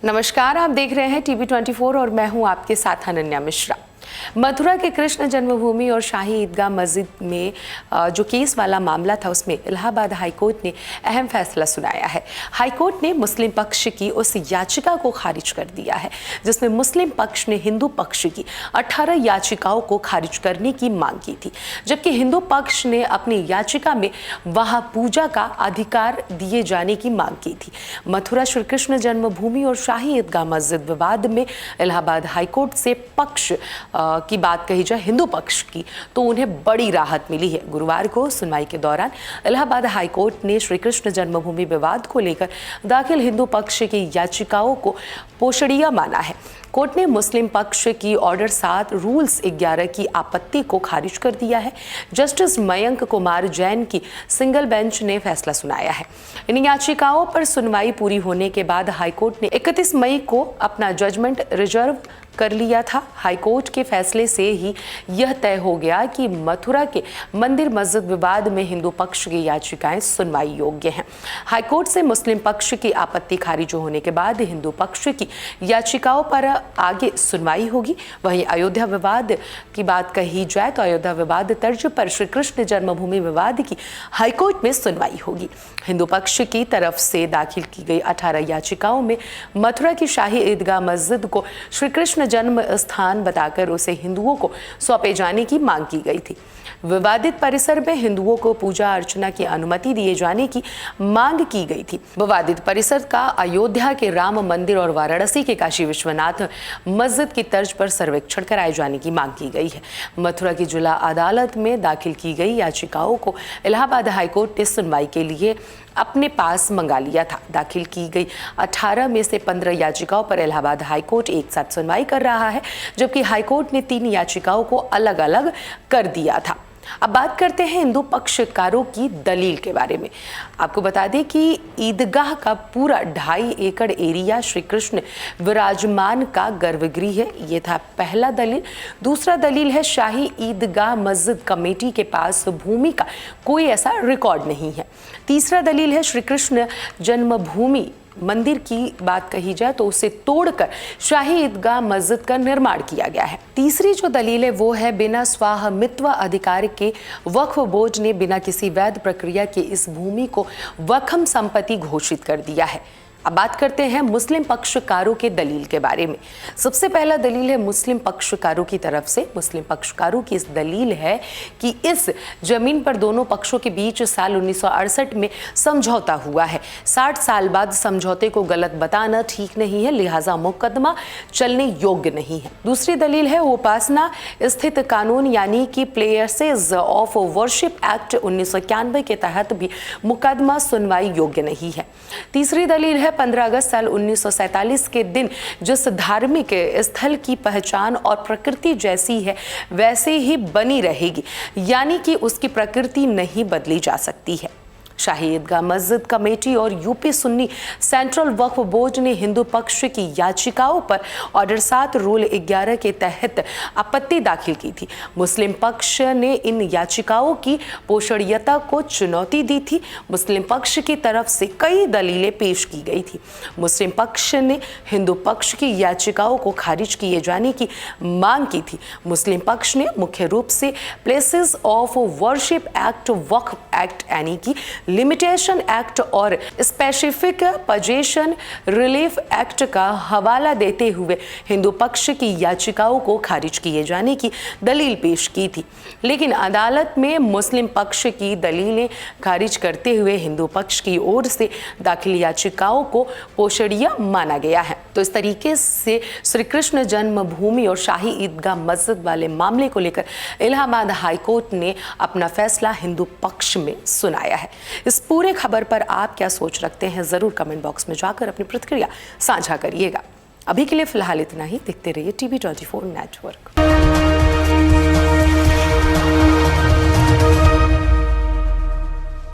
नमस्कार, आप देख रहे हैं TV24 और मैं हूं आपके साथ अनन्या मिश्रा। मथुरा के कृष्ण जन्मभूमि और शाही ईदगाह मस्जिद में जो केस वाला मामला था उसमें इलाहाबाद हाईकोर्ट ने अहम फैसला सुनाया है। हाईकोर्ट ने मुस्लिम पक्ष की उस याचिका को खारिज कर दिया है जिसमें मुस्लिम पक्ष ने हिंदू पक्ष की 18 याचिकाओं को खारिज करने की मांग की थी, जबकि हिंदू पक्ष ने अपनी याचिका में वहां पूजा का अधिकार दिए जाने की मांग की थी। मथुरा श्री कृष्ण जन्मभूमि और शाही ईदगाह मस्जिद विवाद में इलाहाबाद हाईकोर्ट से पक्ष की बात कही जाए हिंदू पक्ष की तो उन्हें बड़ी राहत मिली है। गुरुवार को सुनवाई के दौरान इलाहाबाद हाईकोर्ट ने श्री कृष्ण जन्मभूमि विवाद को लेकर दाखिल हिंदू पक्ष की याचिकाओं को पोषणीय माना है। कोर्ट ने मुस्लिम पक्ष की ऑर्डर 7 रूल्स 11 की आपत्ति को खारिज कर दिया है। जस्टिस मयंक कुमार जैन की सिंगल बेंच ने फैसला सुनाया है। इन याचिकाओं पर सुनवाई पूरी होने के बाद हाईकोर्ट ने 31 मई को अपना जजमेंट रिजर्व कर लिया था। हाईकोर्ट के फैसले से ही यह तय हो गया कि मथुरा के मंदिर मस्जिद विवाद में हिंदू पक्ष की याचिकाएं सुनवाई योग्य हैं। हाईकोर्ट से मुस्लिम पक्ष की आपत्ति खारिज होने के बाद हिंदू पक्ष की याचिकाओं पर आगे सुनवाई होगी। वहीं अयोध्या विवाद की बात कही जाए तो अयोध्या विवाद तर्ज पर श्री कृष्ण जन्मभूमि विवाद की हाईकोर्ट में सुनवाई होगी। हिंदू पक्ष की तरफ से दाखिल की गई 18 याचिकाओं में मथुरा की शाही ईदगाह मस्जिद को श्री कृष्ण जन्म स्थान बताकर उसे हिंदुओं को सौंपे जाने की मांग की गई थी। विवादित परिसर में हिंदुओं को पूजा अर्चना की अनुमति दिए जाने की मांग की गई थी। विवादित परिसर का अयोध्या के राम मंदिर और वाराणसी के काशी विश्वनाथ मस्जिद की तर्ज पर सर्वेक्षण कराए जाने की मांग की गई है। मथुरा की जिला अदालत में दाखिल की गई याचिकाओं को इलाहाबाद हाईकोर्ट ने सुनवाई के लिए अपने पास मंगा लिया था। दाखिल की गई 18 में से 15 याचिकाओं पर इलाहाबाद हाईकोर्ट एक साथ सुनवाई कर रहा है, जबकि हाईकोर्ट ने 3 याचिकाओं को अलग अलग कर दिया था। अब बात करते हैं हिंदू पक्षकारों की दलील के बारे में। आपको बता दें कि ईदगाह का पूरा 2.5 एकड़ एरिया श्री कृष्ण विराजमान का गर्भगृह है। ये था पहला दलील। दूसरा दलील है शाही ईदगाह मस्जिद कमेटी के पास भूमि का कोई ऐसा रिकॉर्ड नहीं है। तीसरा दलील है श्री कृष्ण जन्मभूमि मंदिर की बात कही जाए तो उसे तोड़कर शाही ईदगाह मस्जिद का निर्माण किया गया है। तीसरी जो दलील है वो है बिना स्वामित्व अधिकार के वक्फ बोर्ड ने बिना किसी वैध प्रक्रिया के इस भूमि को वक्फ संपत्ति घोषित कर दिया है। अब बात करते हैं मुस्लिम पक्षकारों के दलील के बारे में। सबसे पहला दलील है मुस्लिम पक्षकारों की तरफ से। मुस्लिम पक्षकारों की इस दलील है कि इस जमीन पर दोनों पक्षों के बीच साल 1968 में समझौता हुआ है। 60 साल बाद समझौते को गलत बताना ठीक नहीं है, लिहाजा मुकदमा चलने योग्य नहीं है। दूसरी दलील है उपासना स्थित कानून यानी कि प्लेसेस ऑफ वर्शिप एक्ट 1991 के तहत भी मुकदमा सुनवाई योग्य नहीं है। तीसरी दलील है 15 अगस्त साल 1947 के दिन जिस धार्मिक स्थल की पहचान और प्रकृति जैसी है वैसे ही बनी रहेगी, यानी कि उसकी प्रकृति नहीं बदली जा सकती है। शाही ईदगाह मस्जिद कमेटी और यूपी सुन्नी सेंट्रल वक्फ बोर्ड ने हिंदू पक्ष की याचिकाओं पर ऑर्डर 7 रूल 11 के तहत आपत्ति दाखिल की थी। मुस्लिम पक्ष ने इन याचिकाओं की पोषणीयता को चुनौती दी थी। मुस्लिम पक्ष की तरफ से कई दलीलें पेश की गई थी। मुस्लिम पक्ष ने हिंदू पक्ष की याचिकाओं को खारिज किए जाने की मांग की थी। मुस्लिम पक्ष ने मुख्य रूप से places of worship act, Waqf act यानी कि लिमिटेशन एक्ट और स्पेसिफिक पोजेशन रिलीफ एक्ट का हवाला देते हुए हिंदू पक्ष की याचिकाओं को खारिज किए जाने की दलील पेश की थी, लेकिन अदालत में मुस्लिम पक्ष की दलीलें खारिज करते हुए हिंदू पक्ष की ओर से दाखिल याचिकाओं को पोषणीय माना गया है। तो इस तरीके से श्री कृष्ण जन्मभूमि और शाही ईदगाह मस्जिद वाले मामले को लेकर इलाहाबाद हाईकोर्ट ने अपना फैसला हिंदू पक्ष में सुनाया है। इस पूरे खबर पर आप क्या सोच रखते हैं, जरूर कमेंट बॉक्स में जाकर अपनी प्रतिक्रिया साझा करिएगा। अभी के लिए फिलहाल इतना ही। देखते रहिए TV24 नेटवर्क।